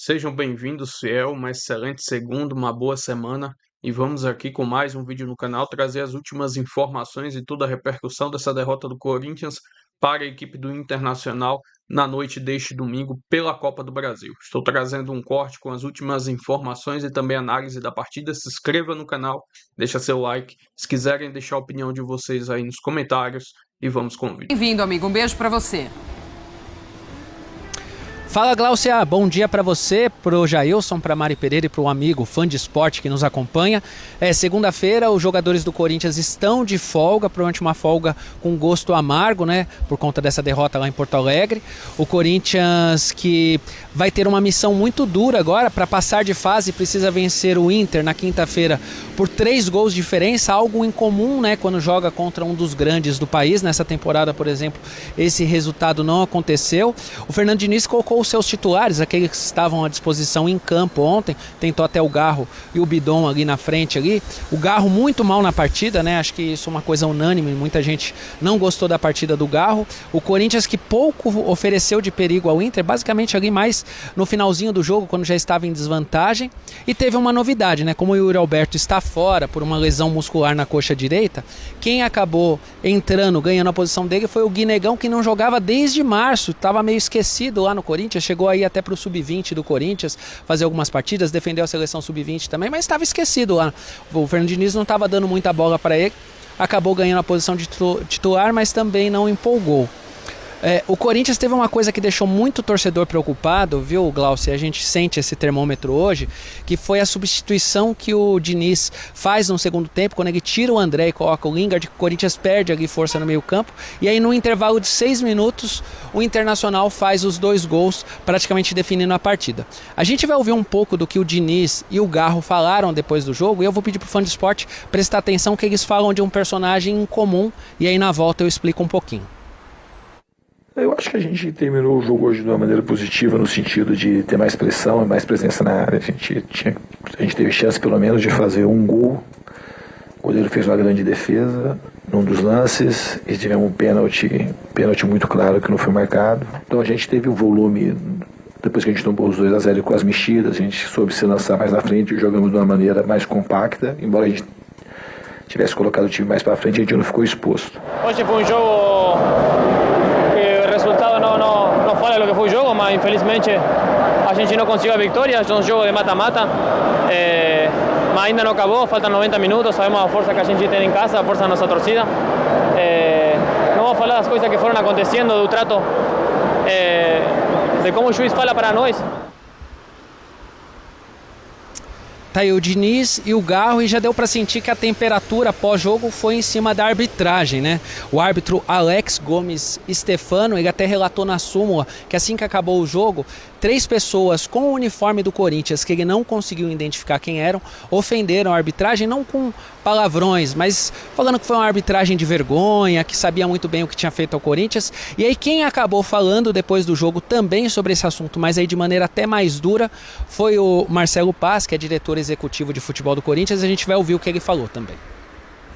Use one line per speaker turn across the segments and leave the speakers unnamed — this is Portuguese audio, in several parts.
Sejam bem-vindos, fiel, uma excelente segunda, uma boa semana e vamos aqui com mais um vídeo no canal trazer as últimas informações e toda a repercussão dessa derrota do Corinthians para a equipe do Internacional na noite deste domingo pela Copa do Brasil. Estou trazendo um corte com as últimas informações e também análise da partida. Se inscreva no canal, deixa seu like, se quiserem deixar a opinião de vocês aí nos comentários e vamos com o vídeo.
Bem-vindo, amigo. Um beijo para você.
Fala, Gláucia, bom dia para você, pro Jailson, para Mari Pereira e pro amigo fã de esporte que nos acompanha. Segunda-feira, os jogadores do Corinthians estão de folga, provavelmente uma folga com gosto amargo, né, por conta dessa derrota lá em Porto Alegre. O Corinthians que vai ter uma missão muito dura agora, para passar de fase precisa vencer o Inter na quinta-feira por 3 gols de diferença, algo incomum, né, quando joga contra um dos grandes do país. Nessa temporada, por exemplo, esse resultado não aconteceu. O Fernando Diniz colocou os seus titulares, aqueles que estavam à disposição em campo ontem, tentou até o Garro e o Bidon ali na frente ali. O Garro muito mal na partida, né? Acho que isso é uma coisa unânime, muita gente não gostou da partida do Garro. O Corinthians que pouco ofereceu de perigo ao Inter, basicamente ali mais no finalzinho do jogo, quando já estava em desvantagem. E teve uma novidade, né? Como o Yuri Alberto está fora por uma lesão muscular na coxa direita, quem acabou entrando, ganhando a posição dele foi o Guinegão, que não jogava desde março, estava meio esquecido lá no Corinthians, chegou aí até para o Sub-20 do Corinthians, fazer algumas partidas, defendeu a seleção Sub-20 também, mas estava esquecido lá. O Fernando Diniz não estava dando muita bola para ele, acabou ganhando a posição de titular, mas também não empolgou. O Corinthians teve uma coisa que deixou muito torcedor preocupado, viu, Glaucio? A gente sente esse termômetro hoje, que foi a substituição que o Diniz faz no segundo tempo, quando ele tira o André e coloca o Lingard. O Corinthians perde ali força no meio campo, e aí no intervalo de 6 minutos, o Internacional faz os 2 gols, praticamente definindo a partida. A gente vai ouvir um pouco do que o Diniz e o Garro falaram depois do jogo, e eu vou pedir pro fã de esporte prestar atenção que eles falam de um personagem em comum, e aí na volta eu explico um pouquinho.
Eu acho que a gente terminou o jogo hoje de uma maneira positiva, no sentido de ter mais pressão e mais presença na área. A gente teve chance pelo menos de fazer um gol. O goleiro fez uma grande defesa num dos lances e tivemos um pênalti muito claro que não foi marcado. Então a gente teve o volume, depois que a gente tomou os 2-0 com as mexidas, a gente soube se lançar mais na frente e jogamos de uma maneira mais compacta, embora a gente tivesse colocado o time mais para frente, a gente não ficou exposto.
Hoje foi um jogo que o resultado não fala do que foi o jogo, mas infelizmente a gente não conseguiu a vitória. É um jogo de mata-mata, mas ainda não acabou, faltam 90 minutos, sabemos a força que a gente tem em casa, a força da nossa torcida. Não vamos falar das coisas que foram acontecendo, do trato, de como o juiz fala para nós.
Tá aí o Diniz e o Garro, e já deu para sentir que a temperatura pós-jogo foi em cima da arbitragem, né? O árbitro Alex Gomes Stefano, ele até relatou na súmula que assim que acabou o jogo, 3 pessoas com o uniforme do Corinthians, que ele não conseguiu identificar quem eram, ofenderam a arbitragem, não com palavrões, mas falando que foi uma arbitragem de vergonha, que sabia muito bem o que tinha feito ao Corinthians. E aí quem acabou falando depois do jogo também sobre esse assunto, mas aí de maneira até mais dura, foi o Marcelo Paz, que é diretor executivo de futebol do Corinthians. A gente vai ouvir o que ele falou também.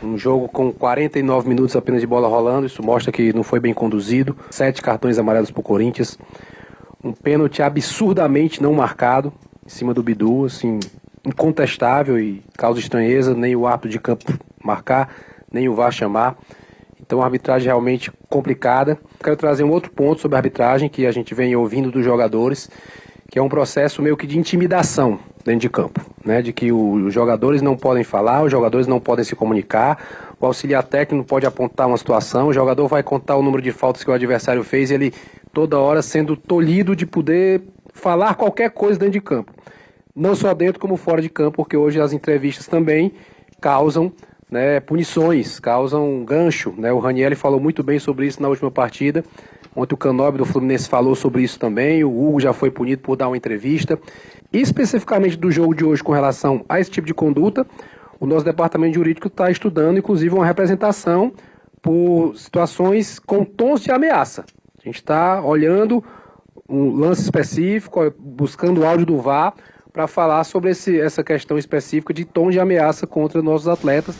Um jogo com 49 minutos apenas de bola rolando, isso mostra que não foi bem conduzido. 7 cartões amarelos para o Corinthians. Um pênalti absurdamente não marcado em cima do Bidu, assim, incontestável, e causa estranheza nem o árbitro de campo marcar, nem o VAR chamar. Então a arbitragem realmente complicada. Quero trazer um outro ponto sobre a arbitragem que a gente vem ouvindo dos jogadores, que é um processo meio que de intimidação dentro de campo, né? De que os jogadores não podem falar, os jogadores não podem se comunicar, o auxiliar técnico pode apontar uma situação, o jogador vai contar o número de faltas que o adversário fez, e ele toda hora sendo tolhido de poder falar qualquer coisa dentro de campo. Não só dentro como fora de campo, porque hoje as entrevistas também causam, né, punições, causam gancho, né? O Ranieri falou muito bem sobre isso na última partida. Ontem o Canóbio do Fluminense falou sobre isso também. O Hugo já foi punido por dar uma entrevista. E especificamente do jogo de hoje com relação a esse tipo de conduta, o nosso departamento jurídico está estudando, inclusive, uma representação por situações com tons de ameaça. A gente está olhando um lance específico, buscando o áudio do VAR para falar sobre essa questão específica de tons de ameaça contra nossos atletas.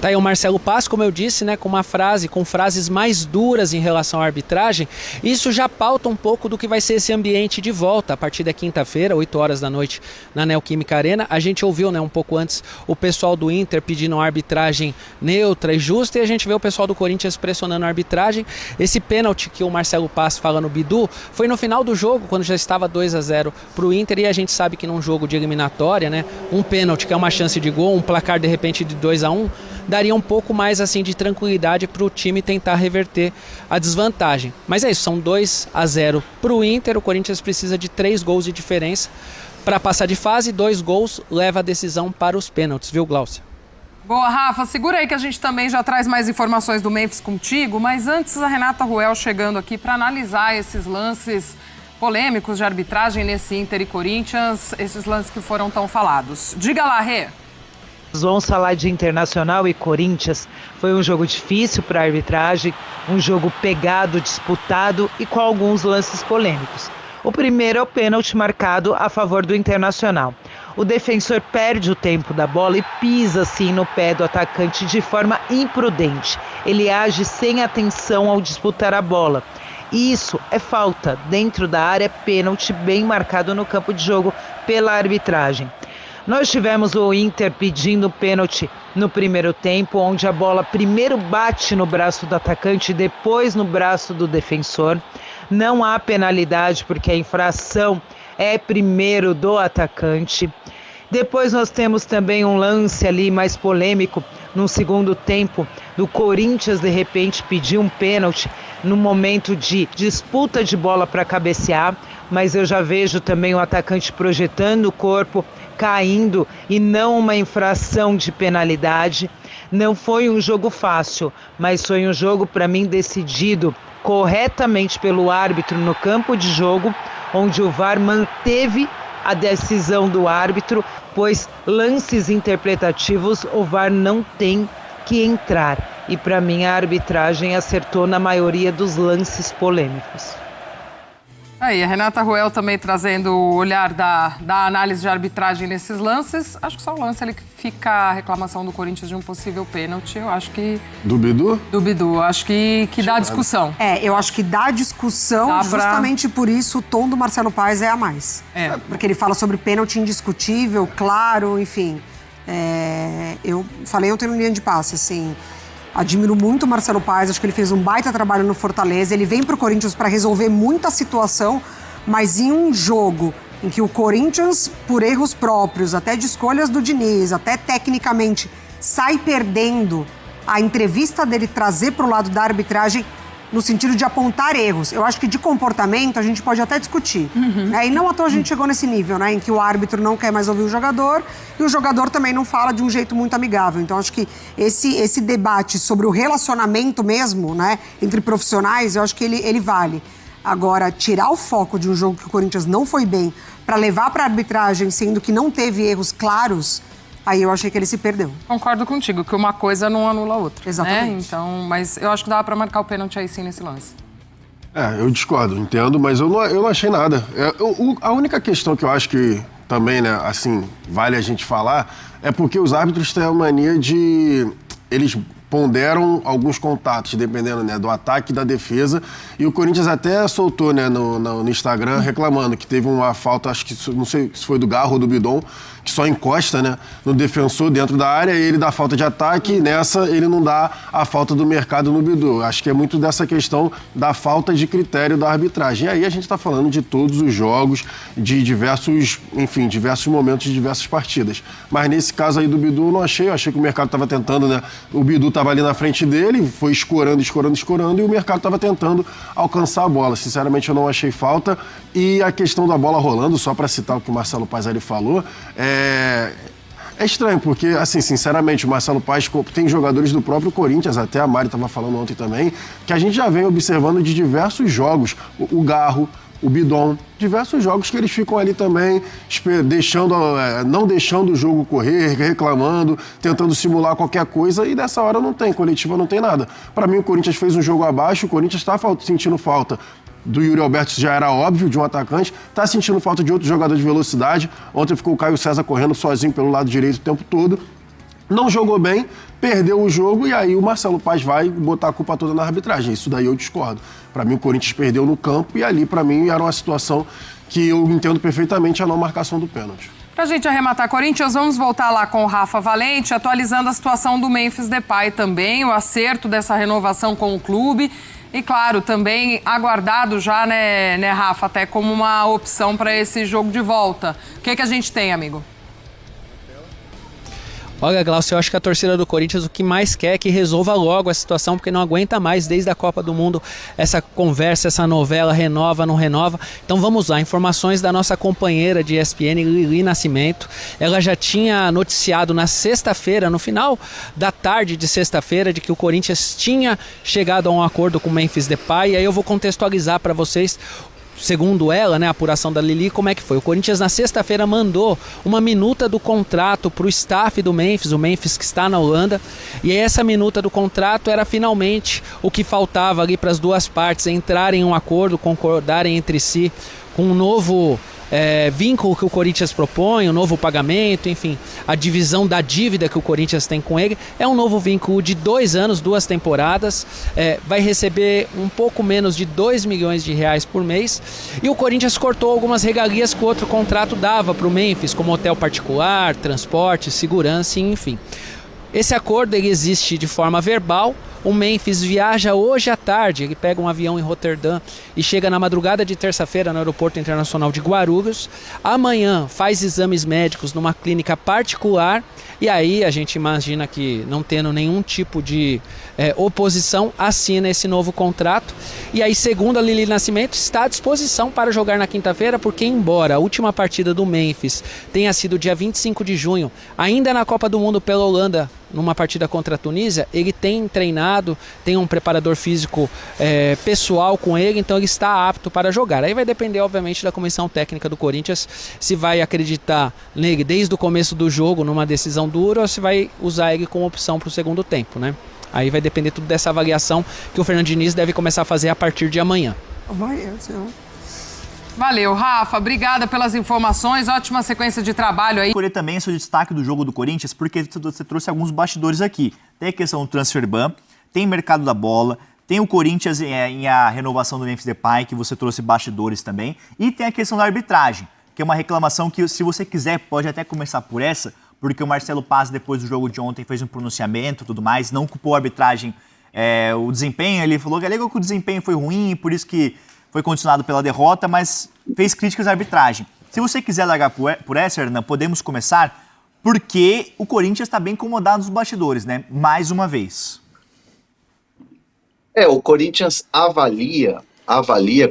Tá aí o Marcelo Paz, como eu disse, né, com frases mais duras em relação à arbitragem. Isso já pauta um pouco do que vai ser esse ambiente de volta a partir da quinta-feira, 8 horas da noite, na Neoquímica Arena. A gente ouviu, né, um pouco antes o pessoal do Inter pedindo uma arbitragem neutra e justa, e a gente vê o pessoal do Corinthians pressionando a arbitragem. Esse pênalti que o Marcelo Paz fala no Bidu foi no final do jogo, quando já estava 2-0 para o Inter, e a gente sabe que num jogo de eliminatória, né, um pênalti que é uma chance de gol, um placar de repente de 2-1, daria um pouco mais assim de tranquilidade para o time tentar reverter a desvantagem. Mas é isso, são 2-0 para o Inter, o Corinthians precisa de 3 gols de diferença para passar de fase, 2 gols leva a decisão para os pênaltis, viu, Glaucia?
Boa, Rafa, segura aí que a gente também já traz mais informações do Memphis contigo, mas antes a Renata Ruel chegando aqui para analisar esses lances polêmicos de arbitragem nesse Inter e Corinthians, esses lances que foram tão falados. Diga lá, Rê.
Vamos falar de Internacional e Corinthians. Foi um jogo difícil para a arbitragem, um jogo pegado, disputado e com alguns lances polêmicos. O primeiro é o pênalti marcado a favor do Internacional. O defensor perde o tempo da bola e pisa assim no pé do atacante de forma imprudente. Ele age sem atenção ao disputar a bola. E isso é falta dentro da área, pênalti bem marcado no campo de jogo pela arbitragem. Nós tivemos o Inter pedindo pênalti no primeiro tempo, onde a bola primeiro bate no braço do atacante, depois no braço do defensor. Não há penalidade porque a infração é primeiro do atacante. Depois nós temos também um lance ali mais polêmico no segundo tempo, do Corinthians de repente pedir um pênalti no momento de disputa de bola para cabecear, mas eu já vejo também o atacante projetando o corpo, caindo e não uma infração de penalidade. Não foi um jogo fácil, mas foi um jogo para mim decidido corretamente pelo árbitro no campo de jogo, onde o VAR manteve a decisão do árbitro, pois lances interpretativos o VAR não tem que entrar. E para mim a arbitragem acertou na maioria dos lances polêmicos.
Aí, a Renata Ruel também trazendo o olhar da análise de arbitragem nesses lances. Acho que só o lance ali que fica a reclamação do Corinthians de um possível pênalti. Eu acho que...
Do Bidu?
Do Bidu. Acho que dá discussão.
Eu acho que dá discussão, justamente por isso o tom do Marcelo Paes é a mais. Porque ele fala sobre pênalti indiscutível, claro, enfim. Eu falei ontem no linha de passe, assim... Admiro muito o Marcelo Paes, acho que ele fez um baita trabalho no Fortaleza. Ele vem pro Corinthians para resolver muita situação, mas em um jogo em que o Corinthians, por erros próprios, até de escolhas do Diniz, até tecnicamente, sai perdendo, a entrevista dele trazer pro lado da arbitragem no sentido de apontar erros. Eu acho que de comportamento a gente pode até discutir. E não à toa a gente chegou nesse nível, né? Em que o árbitro não quer mais ouvir o jogador e o jogador também não fala de um jeito muito amigável. Então acho que esse debate sobre o relacionamento mesmo, né? Entre profissionais, eu acho que ele vale. Agora, tirar o foco de um jogo que o Corinthians não foi bem para levar para a arbitragem, sendo que não teve erros claros, aí eu achei que ele se perdeu.
Concordo contigo, que uma coisa não anula a outra.
Exatamente.
Né? Então, mas eu acho que dava pra marcar o pênalti aí sim nesse lance.
Eu discordo, entendo, mas eu não achei nada. A única questão que eu acho que também, né, assim, vale a gente falar, é porque os árbitros têm a mania de... Eles ponderam alguns contatos, dependendo, né, do ataque e da defesa. E o Corinthians até soltou, né, no Instagram reclamando que teve uma falta, acho que não sei se foi do Garro ou do Bidon, que só encosta, né, no defensor dentro da área, e ele dá falta de ataque, e nessa ele não dá a falta do mercado no Bidu. Acho que é muito dessa questão da falta de critério da arbitragem. E aí a gente está falando de todos os jogos, de diversos momentos de diversas partidas. Mas nesse caso aí do Bidu eu não achei, eu achei que o mercado estava tentando, né, o Bidu estava ali na frente dele, foi escorando, e o mercado estava tentando alcançar a bola. Sinceramente eu não achei falta. E a questão da bola rolando, só para citar o que o Marcelo Paes falou, é estranho, porque, assim, sinceramente, o Marcelo Paes tem jogadores do próprio Corinthians, até a Mari estava falando ontem também, que a gente já vem observando de diversos jogos. O Garro, o Bidon, diversos jogos que eles ficam ali também, não deixando o jogo correr, reclamando, tentando simular qualquer coisa, e dessa hora não tem, coletiva não tem nada. Para mim, o Corinthians fez um jogo abaixo, o Corinthians está sentindo falta do Yuri Alberto, já era óbvio, de um atacante, está sentindo falta de outro jogador de velocidade. Ontem ficou o Caio César correndo sozinho pelo lado direito o tempo todo. não jogou bem, perdeu o jogo e aí o Marcelo Paz vai botar a culpa toda na arbitragem. Isso daí eu discordo. Para mim, o Corinthians perdeu no campo e ali, para mim, era uma situação que eu entendo perfeitamente a não marcação do pênalti.
Pra gente arrematar Corinthians, vamos voltar lá com o Rafa Valente, atualizando a situação do Memphis Depay também, o acerto dessa renovação com o clube. E, claro, também aguardado já, né, Rafa, até como uma opção para esse jogo de volta. O que a gente tem, amigo?
Olha, Glaucio, eu acho que a torcida do Corinthians o que mais quer é que resolva logo a situação, porque não aguenta mais desde a Copa do Mundo essa conversa, essa novela, renova, não renova. Então vamos lá, informações da nossa companheira de ESPN, Lili Nascimento. Ela já tinha noticiado na sexta-feira, no final da tarde de sexta-feira, de que o Corinthians tinha chegado a um acordo com o Memphis Depay. E aí eu vou contextualizar para vocês, segundo ela, né, a apuração da Lili, como é que foi. O Corinthians na sexta-feira mandou uma minuta do contrato para o staff do Memphis, o Memphis que está na Holanda, e essa minuta do contrato era finalmente o que faltava ali para as duas partes entrarem em um acordo, concordarem entre si com um novo vínculo que o Corinthians propõe, um novo pagamento, enfim, a divisão da dívida que o Corinthians tem com ele. É um novo vínculo de 2 anos, 2 temporadas, vai receber um pouco menos de 2 milhões de reais por mês, e o Corinthians cortou algumas regalias que o outro contrato dava para o Memphis, como hotel particular, transporte, segurança, enfim. Esse acordo ele existe de forma verbal. O Memphis viaja hoje à tarde, ele pega um avião em Roterdã e chega na madrugada de terça-feira no Aeroporto Internacional de Guarulhos. Amanhã faz exames médicos numa clínica particular e aí a gente imagina que, não tendo nenhum tipo de oposição, assina esse novo contrato. E aí, segundo a Lili Nascimento, está à disposição para jogar na quinta-feira, porque embora a última partida do Memphis tenha sido dia 25 de junho, ainda na Copa do Mundo pela Holanda, numa partida contra a Tunísia, ele tem treinado, tem um preparador físico pessoal com ele, então ele está apto para jogar. Aí vai depender, obviamente, da comissão técnica do Corinthians, se vai acreditar nele desde o começo do jogo, numa decisão dura, ou se vai usar ele como opção para o segundo tempo, né? Aí vai depender tudo dessa avaliação que o Fernando Diniz deve começar a fazer a partir de amanhã.
Valeu, Rafa. Obrigada pelas informações. Ótima sequência de trabalho aí.
Escolher também esse destaque do jogo do Corinthians, porque você trouxe alguns bastidores aqui. Tem a questão do transfer ban, tem o mercado da bola, tem o Corinthians em a renovação do Memphis Depay, que você trouxe bastidores também, e tem a questão da arbitragem, que é uma reclamação que, se você quiser, pode até começar por essa, porque o Marcelo Paz, depois do jogo de ontem, fez um pronunciamento e tudo mais, não culpou a arbitragem, o desempenho, ele falou que alegou que o desempenho foi ruim, e por isso que foi condicionado pela derrota, mas fez críticas à arbitragem. Se você quiser largar por essa, Hernan, podemos começar, porque o Corinthians está bem incomodado nos bastidores, né? Mais uma vez.
O Corinthians avalia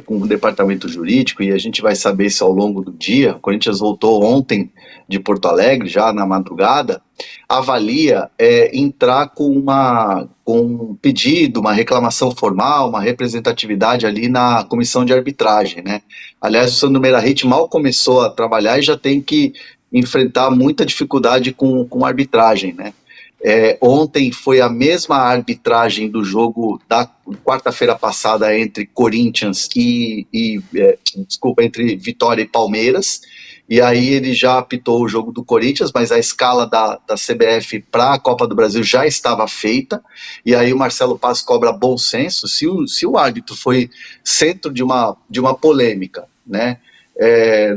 com o departamento jurídico, e a gente vai saber isso ao longo do dia. O Corinthians voltou ontem de Porto Alegre, já na madrugada, avalia entrar com um pedido, uma reclamação formal, uma representatividade ali na comissão de arbitragem, né? Aliás, o Sandro Meirahit mal começou a trabalhar e já tem que enfrentar muita dificuldade com a arbitragem, né? Ontem foi a mesma arbitragem do jogo da quarta-feira passada entre Corinthians entre Vitória e Palmeiras, e aí ele já apitou o jogo do Corinthians, mas a escala da CBF para a Copa do Brasil já estava feita, e aí o Marcelo Paz cobra bom senso. Se o árbitro foi centro de uma polêmica, né,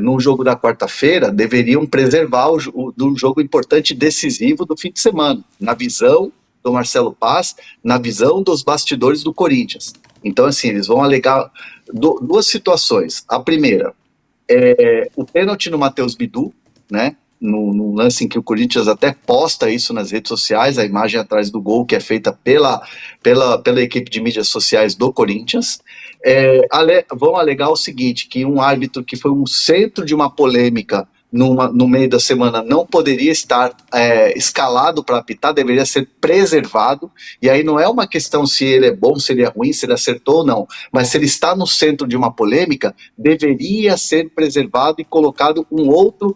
no jogo da quarta-feira, deveriam preservar do jogo importante e decisivo do fim de semana, na visão do Marcelo Paz, na visão dos bastidores do Corinthians. Então, assim, eles vão alegar duas situações. A primeira, o pênalti no Matheus Bidu, né, no lance em que o Corinthians até posta isso nas redes sociais, a imagem atrás do gol, que é feita pela equipe de mídias sociais do Corinthians. Vão alegar o seguinte, que um árbitro que foi um centro de uma polêmica no meio da semana não poderia estar escalado para apitar, deveria ser preservado, e aí não é uma questão se ele é bom, se ele é ruim, se ele acertou ou não, mas se ele está no centro de uma polêmica, deveria ser preservado e colocado um outro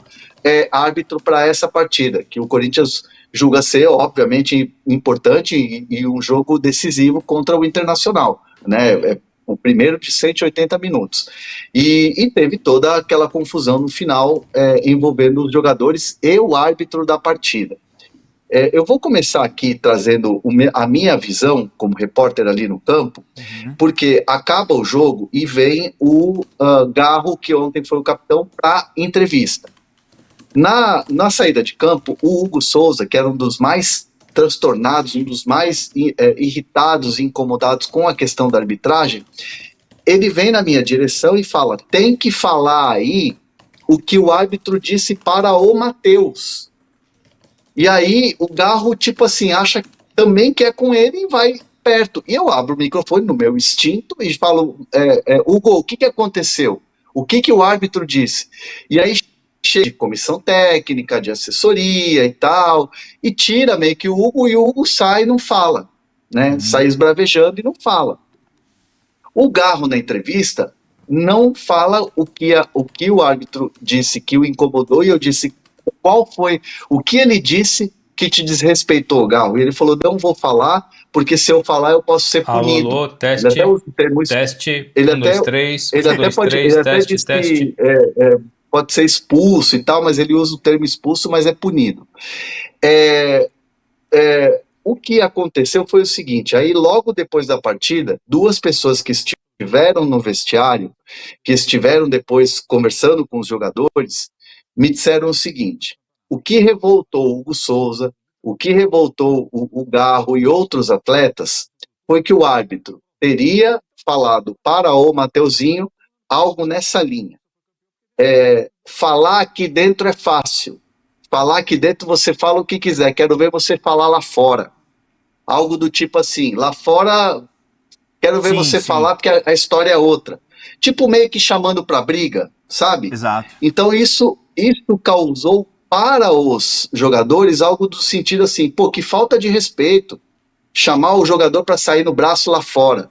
árbitro para essa partida, que o Corinthians julga ser, obviamente, importante e um jogo decisivo contra o Internacional, né? O primeiro de 180 minutos. E teve toda aquela confusão no final envolvendo os jogadores e o árbitro da partida. Eu vou começar aqui trazendo a minha visão como repórter ali no campo, porque acaba o jogo e vem o Garro, que ontem foi o capitão, para entrevista. Na saída de campo, o Hugo Souza, que era um dos mais transtornados, um dos mais irritados e incomodados com a questão da arbitragem, ele vem na minha direção e fala: tem que falar aí o que o árbitro disse para o Matheus. E aí o Garro, tipo assim, acha também que é com ele e vai perto. E eu abro o microfone no meu instinto e falo: Hugo, o que aconteceu? O que o árbitro disse? E aí chega de comissão técnica, de assessoria e tal, e tira meio que o Hugo, e o Hugo sai e não fala, né? Sai esbravejando e não fala. O Garro, na entrevista, não fala o que o árbitro disse que o incomodou, e eu disse: qual foi o que ele disse que te desrespeitou, Garro? E ele falou: não vou falar, porque se eu falar eu posso ser punido.
Alô, teste,
ele até usa o termo,
teste,
ele
1, 2, 3,
ele
1,
até
2,
pode,
3,
ele até
teste,
diz
teste.
que pode ser expulso e tal, mas ele usa o termo expulso, mas é punido. O que aconteceu foi o seguinte: aí logo depois da partida, duas pessoas que estiveram no vestiário, que estiveram depois conversando com os jogadores, me disseram o seguinte: o que revoltou o Hugo Souza, o que revoltou o Garro e outros atletas, foi que o árbitro teria falado para o Mateuzinho algo nessa linha. Falar aqui dentro é fácil. Falar aqui dentro você fala o que quiser, quero ver você falar lá fora. Algo do tipo assim: lá fora quero ver você falar porque a história é outra. Tipo meio que chamando pra briga, sabe?
Exato.
Então isso causou para os jogadores algo do sentido assim: pô, que falta de respeito. Chamar o jogador para sair no braço lá fora.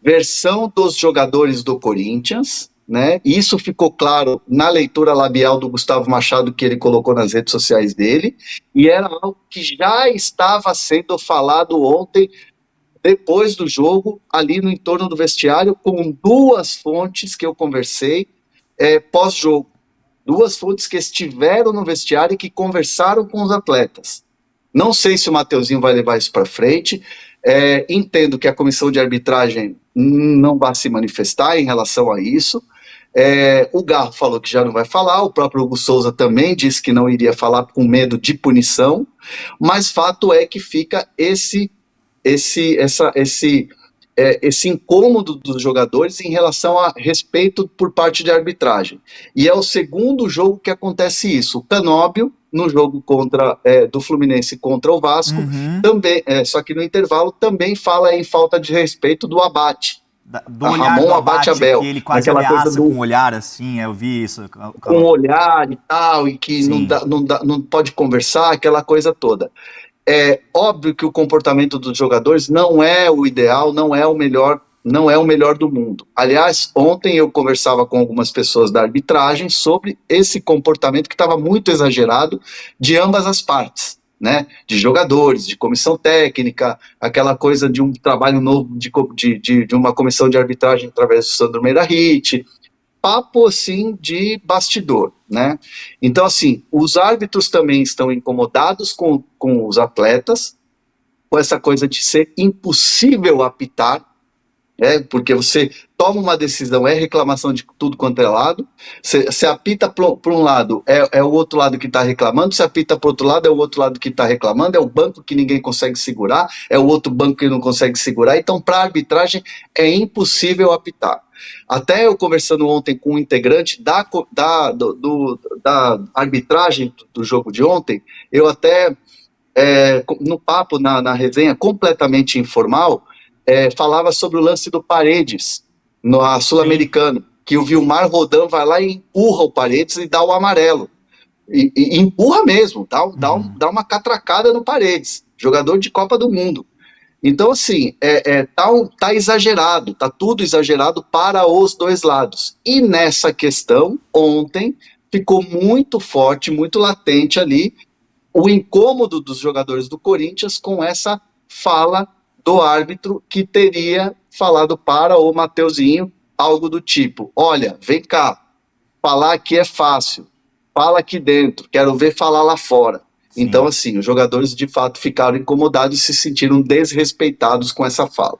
Versão dos jogadores do Corinthians, né? Isso ficou claro na leitura labial do Gustavo Machado, que ele colocou nas redes sociais dele, e era algo que já estava sendo falado ontem, depois do jogo, ali no entorno do vestiário, com duas fontes que eu conversei pós-jogo. Duas fontes que estiveram no vestiário e que conversaram com os atletas. Não sei se o Mateuzinho vai levar isso para frente. Entendo que a comissão de arbitragem não vai se manifestar em relação a isso. O Garro falou que já não vai falar, o próprio Hugo Souza também disse que não iria falar com medo de punição, mas fato é que fica esse incômodo dos jogadores em relação a respeito por parte de arbitragem. E é o segundo jogo que acontece isso. O Canóbio, no jogo do Fluminense contra o Vasco, também, só que no intervalo, também fala em falta de respeito do Abate.
Do olhar
Ramon
do Abate,
Abel,
que ele quase
aquela
ameaça
coisa
com o olhar, assim, eu vi isso.
Com o olhar e tal, e que não pode conversar, aquela coisa toda. É óbvio que o comportamento dos jogadores não é o ideal, não é o melhor do mundo. Aliás, ontem eu conversava com algumas pessoas da arbitragem sobre esse comportamento que estava muito exagerado de ambas as partes, né? De jogadores, de comissão técnica, aquela coisa de um trabalho novo de uma comissão de arbitragem através do Sandro Meirahit, papo assim de bastidor, né? Então assim, os árbitros também estão incomodados com os atletas, com essa coisa de ser impossível apitar, porque você toma uma decisão, reclamação de tudo quanto é lado, você apita para um lado, é o outro lado que está reclamando, você apita para o outro lado, é o outro lado que está reclamando, é o banco que ninguém consegue segurar, é o outro banco que não consegue segurar, então para a arbitragem é impossível apitar. Até eu conversando ontem com um integrante da arbitragem do jogo de ontem, eu até, no papo, na resenha completamente informal, falava sobre o lance do Paredes, no Sul-Americano, que o Vilmar Rodan vai lá e empurra o Paredes e dá o amarelo. E empurra mesmo, dá uma catracada no Paredes, jogador de Copa do Mundo. Então, assim, tá exagerado, tá tudo exagerado para os dois lados. E nessa questão, ontem, ficou muito forte, muito latente ali, o incômodo dos jogadores do Corinthians com essa fala do árbitro que teria falado para o Mateuzinho algo do tipo: olha, vem cá, falar aqui é fácil, fala aqui dentro, quero ver falar lá fora. Então, assim, os jogadores de fato ficaram incomodados e se sentiram desrespeitados com essa fala.